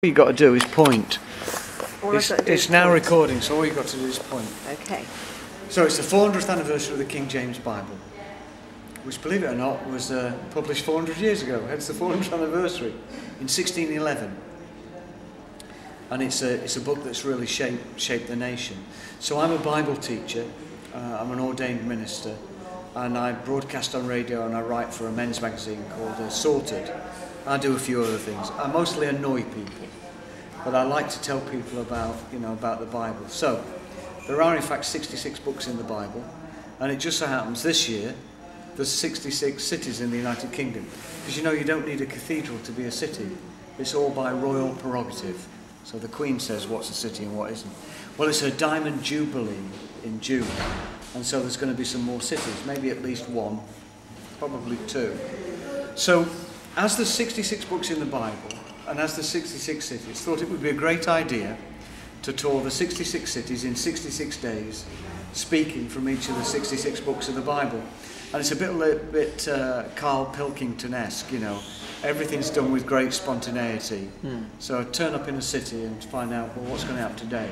All you've got to do is point. It's now recording, so all you've got to do is point. Okay. So it's the 400th anniversary of the King James Bible, which, believe it or not, was published 400 years ago. Hence the 400th anniversary in 1611. And it's a book that's really shaped the nation. So I'm a Bible teacher, I'm an ordained minister, and I broadcast on radio and I write for a men's magazine called Sorted. I do a few other things. I mostly annoy people, but I like to tell people about the Bible. So there are in fact 66 books in the Bible, and it just so happens this year there's 66 cities in the United Kingdom. Because you don't need a cathedral to be a city. It's all by royal prerogative. So the Queen says what's a city and what isn't. Well, it's her Diamond Jubilee in June, and so there's going to be some more cities, maybe at least one, probably two. So as there's 66 books in the Bible, and as there's 66 cities, thought it would be a great idea to tour the 66 cities in 66 days, speaking from each of the 66 books of the Bible. And it's a bit Carl Pilkington-esque, Everything's done with great spontaneity. So I turn up in a city and find out, well, what's going to happen today?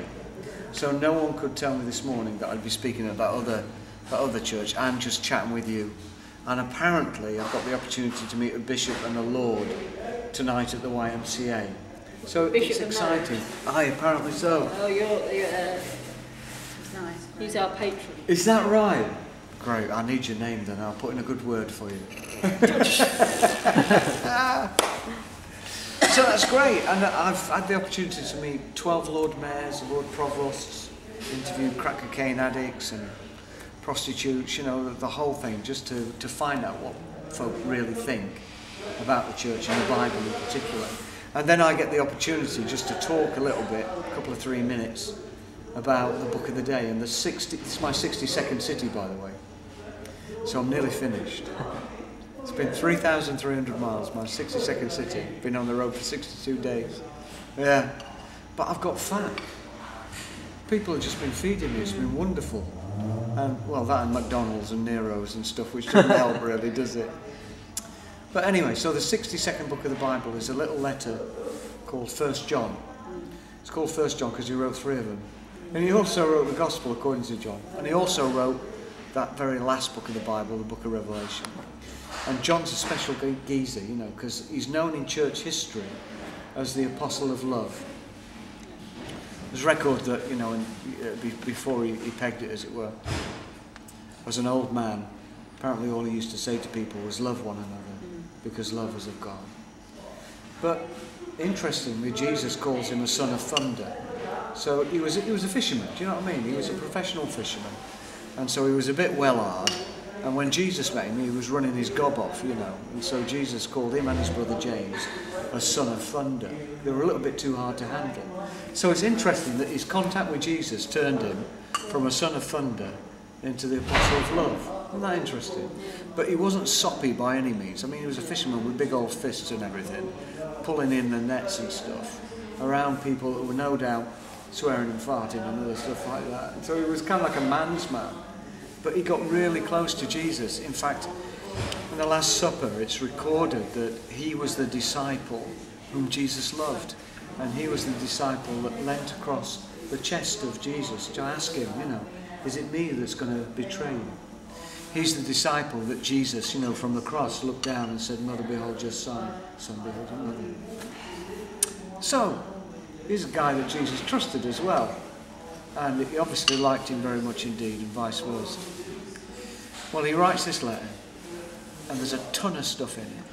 So no one could tell me this morning that I'd be speaking at that other church. I'm just chatting with you. And apparently I've got the opportunity to meet a bishop and a lord tonight at the YMCA. So Bishop it's exciting. Aye, apparently so. Oh, you're nice. He's our patron. Is that right? Great, I need your name then. I'll put in a good word for you. So that's great. And I've had the opportunity to meet 12 Lord Mayors, Lord Provosts, interviewed crack cocaine addicts and prostitutes, the whole thing, just to find out what folk really think about the church and the Bible in particular. And then I get the opportunity just to talk a little bit, a couple of 3 minutes, about the book of the day. And this is my 62nd city, by the way. So I'm nearly finished. It's been 3,300 miles, my 62nd city. Been on the road for 62 days. Yeah. But I've got fat. People have just been feeding me. It's been wonderful. And, well, that and McDonald's and Nero's and stuff, which doesn't help really, does it? But anyway, so the 62nd book of the Bible is a little letter called 1 John. It's called 1 John because he wrote 3 of them. And he also wrote the Gospel according to John. And he also wrote that very last book of the Bible, the book of Revelation. And John's a special geezer, because he's known in church history as the Apostle of Love. There's record that, before he pegged it, as it were, as an old man, apparently all he used to say to people was love one another, because love is of God. But interestingly, Jesus calls him a son of thunder. So he was a fisherman, do you know what I mean? He was a professional fisherman. And so he was a bit well-armed. And when Jesus met him, he was running his gob off, And so Jesus called him and his brother James a son of thunder. They were a little bit too hard to handle. So it's interesting that his contact with Jesus turned him from a son of thunder into the apostle of love. Isn't that interesting? But he wasn't soppy by any means. I mean, he was a fisherman with big old fists and everything, pulling in the nets and stuff around people that were no doubt swearing and farting and other stuff like that. And so he was kind of like a man's man. But he got really close to Jesus. In fact, in the Last Supper, it's recorded that he was the disciple whom Jesus loved. And he was the disciple that leant across the chest of Jesus to ask him, is it me that's going to betray you? He's the disciple that Jesus, from the cross, looked down and said, Mother, behold your son. Son, behold your mother. So, he's a guy that Jesus trusted as well. And he obviously liked him very much indeed, and vice versa. Well, he writes this letter, and there's a ton of stuff in it.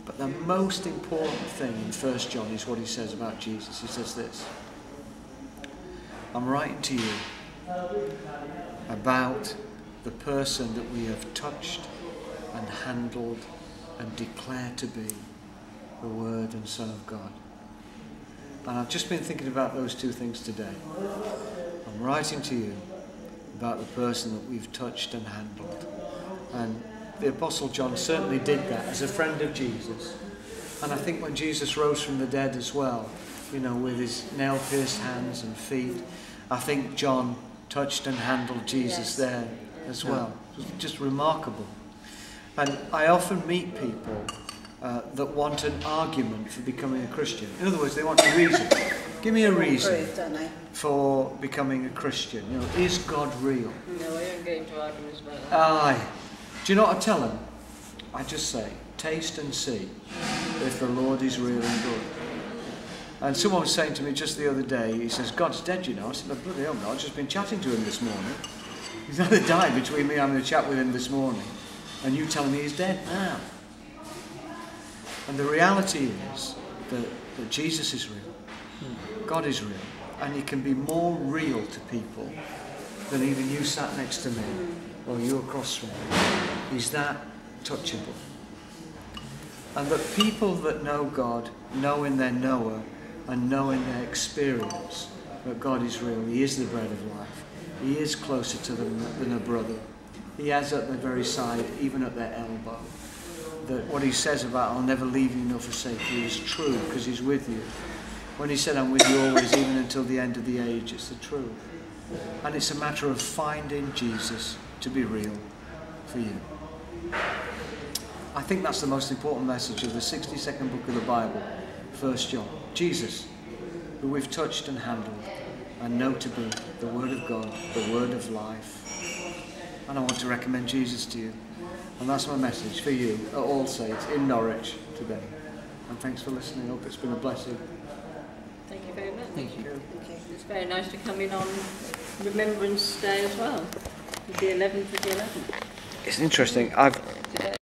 But the most important thing in 1 John is what he says about Jesus. He says this: I'm writing to you about the person that we have touched and handled and declared to be the Word and Son of God. And I've just been thinking about those two things today. I'm writing to you about the person that we've touched and handled. And the Apostle John certainly did that as a friend of Jesus. And I think when Jesus rose from the dead as well, with his nail-pierced hands and feet, I think John touched and handled Jesus there as well. It was just remarkable. And I often meet people that want an argument for becoming a Christian. In other words, they want a reason. Give me a reason for becoming a Christian. You know, is God real? No, I don't get into arguments about that. Aye. Do you know what I tell them? I just say, taste and see if the Lord is real and good. And someone was saying to me just the other day, he says, God's dead, you know. I said, oh, bloody hell, no, I've just been chatting to him this morning. He's had a die between me having a chat with him this morning and you telling me he's dead now. And the reality is that Jesus is real. God is real. And he can be more real to people than even you sat next to me or you across from me. He's that touchable. And that people that know God know in their knower and know in their experience that God is real. He is the bread of life. He is closer to them than a brother. He has at their very side, even at their elbow. That what he says about I'll never leave you nor forsake you is true because he's with you. When he said I'm with you always even until the end of the age, it's the truth. And it's a matter of finding Jesus to be real for you. I think that's the most important message of the 62nd book of the Bible, 1 John. Jesus, who we've touched and handled and know to be the Word of God, the Word of life. And I want to recommend Jesus to you. And that's my message for you at All Saints in Norwich today. And thanks for listening. I hope it's been a blessing. Thank you very much. Thank you. It's very nice to come in on Remembrance Day as well. The 11th of the 11th. It's interesting. Today.